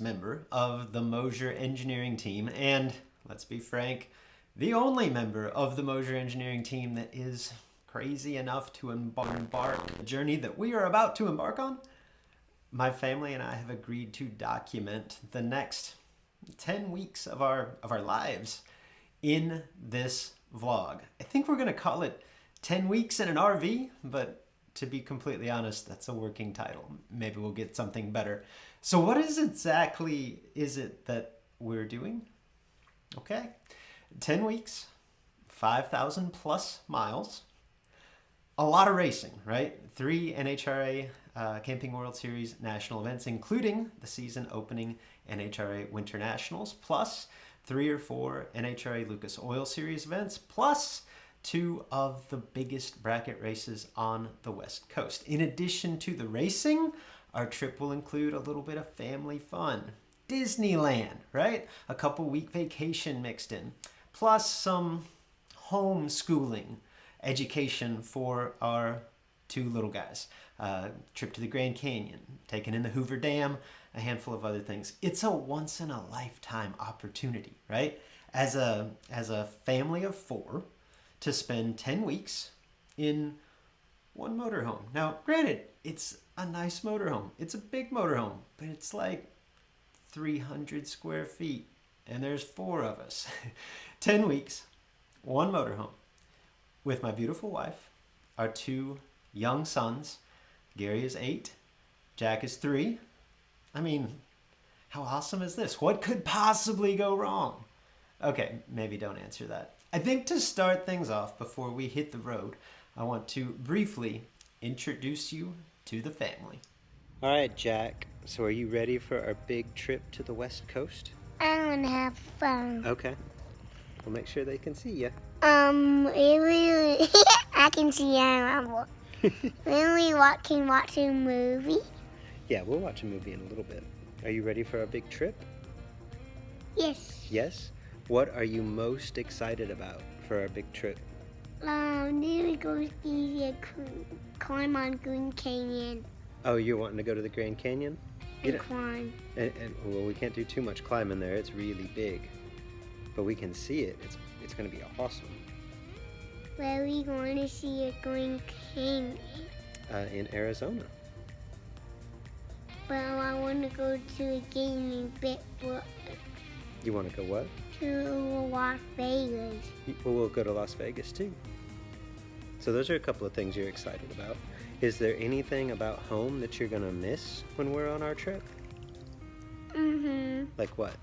member of the Mosier engineering team, and let's be frank, the only member of the Mosier engineering team that is crazy enough to embark the journey that we are about to embark on. My family and I have agreed to document the next 10 weeks of our lives in this vlog. I think we're gonna call it 10 weeks in an RV, but to be completely honest, that's a working title. Maybe we'll get something better. So what exactly is it that we're doing? Okay, 10 weeks, 5,000 plus miles, a lot of racing, right? 3 NHRA Camping World Series national events, including the season opening NHRA Winter Nationals, plus 3 or 4 NHRA Lucas Oil Series events, plus 2 of the biggest bracket races on the West Coast. In addition to the racing, our trip will include a little bit of family fun. Disneyland, right? A couple week vacation mixed in, plus some homeschooling education for our 2 little guys. Trip to the Grand Canyon, taking in the Hoover Dam, a handful of other things. It's a once in a lifetime opportunity, right? As a family of 4 to spend 10 weeks in one motorhome. Now, granted, it's a nice motorhome. It's a big motorhome, but it's like 300 square feet, and there's 4 of us. 10 weeks, one motorhome, with my beautiful wife, our 2 young sons. Gary is 8, Jack is 3. I mean, how awesome is this? What could possibly go wrong? Okay, maybe don't answer that. I think to start things off, before we hit the road, I want to briefly introduce you to the family. All right, Jack, so are you ready for our big trip to the West Coast? I want to have fun. Okay. We'll make sure they can see you. Really, I can see you. Then we can watch a movie. Yeah, we'll watch a movie in a little bit. Are you ready for our big trip? Yes. Yes? What are you most excited about for our big trip? Then we go climb on Green Canyon. Oh, you're wanting to go to the Grand Canyon? And climb. And well, we can't do too much climbing there. It's really big. But we can see it. It's going to be awesome. Where are we going to see a Green Canyon? In Arizona. Well, I want to go to a game in Bitbrook. You want to go what? To Las Vegas. Well, we'll go to Las Vegas too. So those are a couple of things you're excited about. Is there anything about home that you're going to miss when we're on our trip? Mm-hmm. Like what?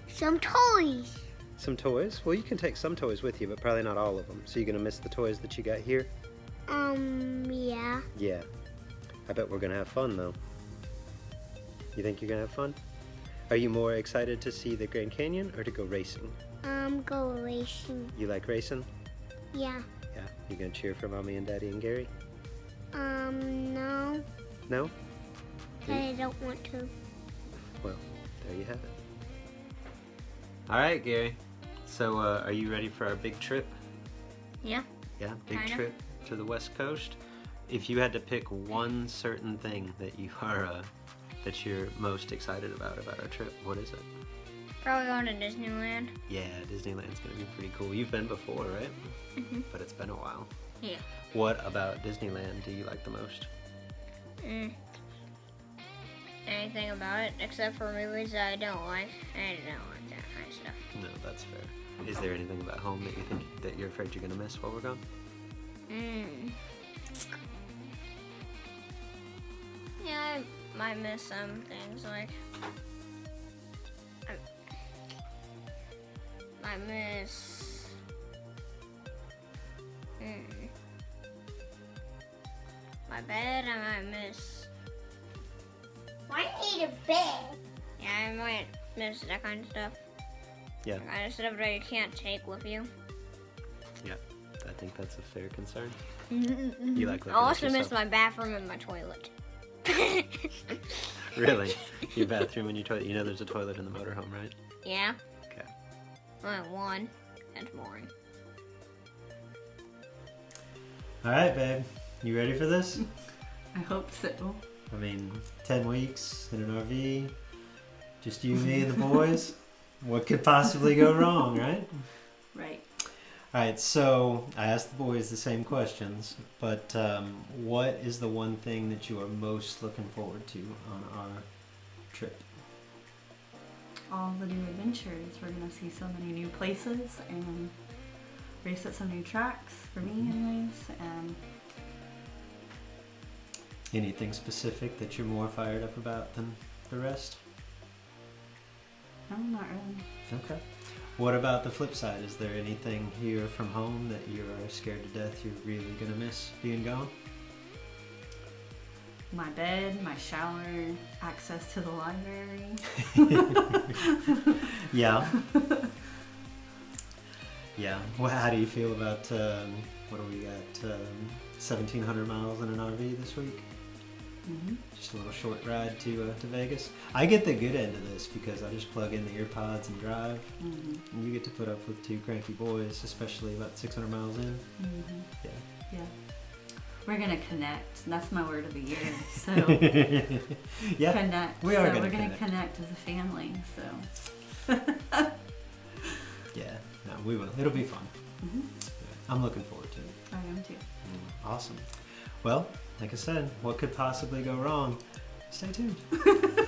Some toys. Some toys? Well, you can take some toys with you, but probably not all of them. So you're going to miss the toys that you got here? Yeah. Yeah. I bet we're going to have fun, though. You think you're going to have fun? Are you more excited to see the Grand Canyon or to go racing? Go racing. You like racing? Yeah. Yeah. You going to cheer for Mommy and Daddy and Gary? No. No? I don't want to. Well, there you have it. All right, Gary. So, are you ready for our big trip? Yeah. Yeah, big Kinda. trip to the West Coast. If you had to pick one certain thing that you are that you're most excited about our trip, what is it? Probably going to Disneyland. Yeah, Disneyland's gonna be pretty cool. You've been before, right? Mhm. But it's been a while. Yeah. What about Disneyland do you like the most? Anything about it except for movies that I don't like. I don't like that kind of stuff. No, that's fair. Is there anything about home that you think that you're afraid you're gonna miss while we're gone? Yeah, I might miss some things like I miss my bed. I might miss. I need a bed. Yeah, I might miss that kind of stuff. Yeah. The kind of stuff that you can't take with you. Yeah, I think that's a fair concern. You like I looking also at miss yourself. my bathroom and my toilet. Really? Your bathroom and your toilet. You know there's a toilet in the motorhome, right? Yeah. Okay. Only one. That's boring. All right, babe. You ready for this? I hope so. I mean, 10 weeks in an RV, just you, me, and the boys. What could possibly go wrong, right? Right. All right, so I asked the boys the same questions, but what is the one thing that you are most looking forward to on our trip? All the new adventures. We're going to see so many new places and race at some new tracks, for me anyways. And Anything specific that you're more fired up about than the rest? no, not really. Okay. What about the flip side? Is there anything here from home that you're scared to death you're really going to miss being gone? My bed, my shower, access to the library. Yeah. Yeah. Well, how do you feel about, what do we got, 1,700 miles in an RV this week? Just a little short ride to Vegas. I get the good end of this because I just plug in the ear pods and drive. And you get to put up with two cranky boys, especially about 600 miles in. Yeah. Yeah. We're going to connect. That's my word of the year. So Yeah. connect. We are so gonna we're going to connect. connect as a family. So Yeah. No, we will. It'll be fun. Yeah. I'm looking forward to it. I am too. Awesome. Well, like I said, what could possibly go wrong? Stay tuned. All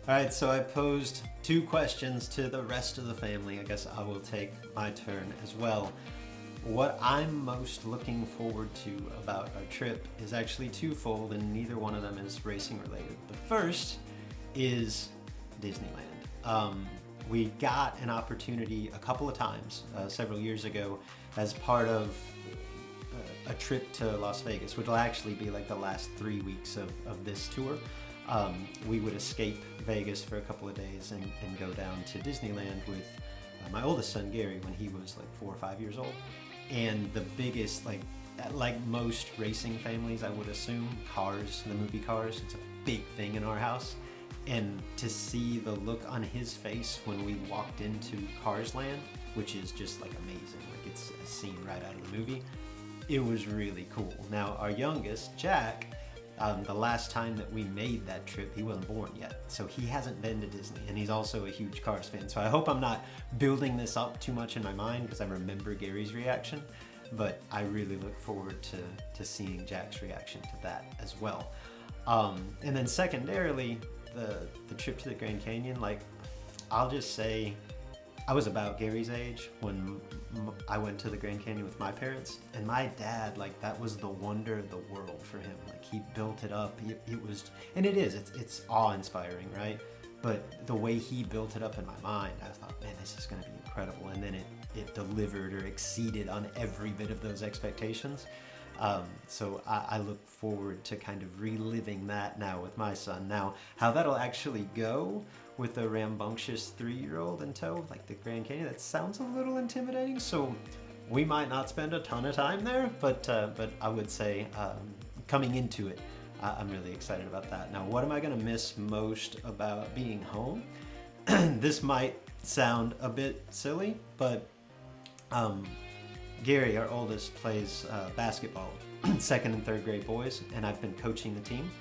right, so I posed 2 questions to the rest of the family. I guess I will take my turn as well. What I'm most looking forward to about our trip is actually twofold, and neither one of them is racing related. The first is Disneyland. We got an opportunity a couple of times, several years ago, as part of a trip to Las Vegas, which will actually be like the last 3 weeks of this tour. We would escape Vegas for a couple of days and go down to Disneyland with my oldest son, Gary, when he was like 4 or 5 years old. And the biggest, like most racing families, I would assume, Cars, the movie Cars, it's a big thing in our house. And to see the look on his face when we walked into Cars Land, which is just like amazing, like it's a scene right out of the movie, it was really cool. Now, our youngest, Jack, the last time that we made that trip, he wasn't born yet. So he hasn't been to Disney, and he's also a huge Cars fan. So I hope I'm not building this up too much in my mind because I remember Gary's reaction, but I really look forward to seeing Jack's reaction to that as well. And then secondarily, the trip to the Grand Canyon, like, I'll just say, I was about Gary's age when I went to the Grand Canyon with my parents, and my dad, like, that was the wonder of the world for him. Like, he built it up. It was, and it's awe-inspiring, right? But the way he built it up in my mind, I thought, man, this is going to be incredible. And then it delivered or exceeded on every bit of those expectations. So I look forward to kind of reliving that now with my son. Now, how that'll actually go with a rambunctious 3-year-old in tow, like the Grand Canyon, that sounds a little intimidating. So we might not spend a ton of time there, but I would say coming into it, I'm really excited about that. Now, what am I going to miss most about being home? This might sound a bit silly, but Gary, our oldest, plays basketball, 2nd and 3rd grade boys, and I've been coaching the team.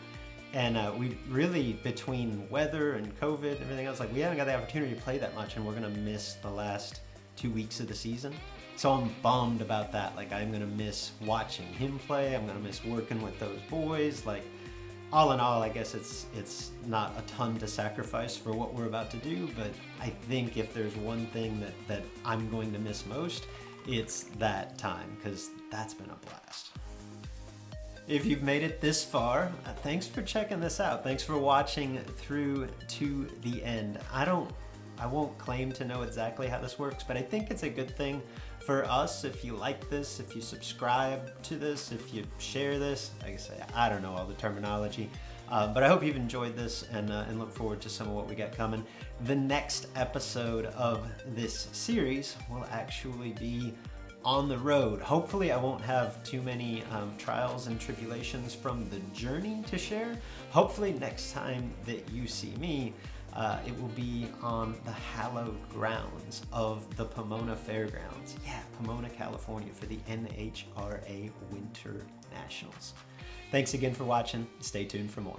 And we really, between weather and COVID and everything else, like, we haven't got the opportunity to play that much, and we're going to miss the last 2 weeks of the season. So I'm bummed about that. Like, I'm going to miss watching him play. I'm going to miss working with those boys. Like, all in all, I guess it's not a ton to sacrifice for what we're about to do, but I think if there's one thing that I'm going to miss most, it's that time, because that's been a blast. If you've made it this far, thanks for checking this out. Thanks for watching through to the end. I won't claim to know exactly how this works, but I think it's a good thing for us if you like this, if you subscribe to this, if you share this. Like I say, I don't know all the terminology, but I hope you've enjoyed this and look forward to some of what we got coming. The next episode of this series will actually be on the road. Hopefully I won't have too many trials and tribulations from the journey to share. Hopefully next time that you see me, It will be on the hallowed grounds of the Pomona Fairgrounds. Yeah, Pomona, California, for the NHRA Winter Nationals. Thanks again for watching. Stay tuned for more.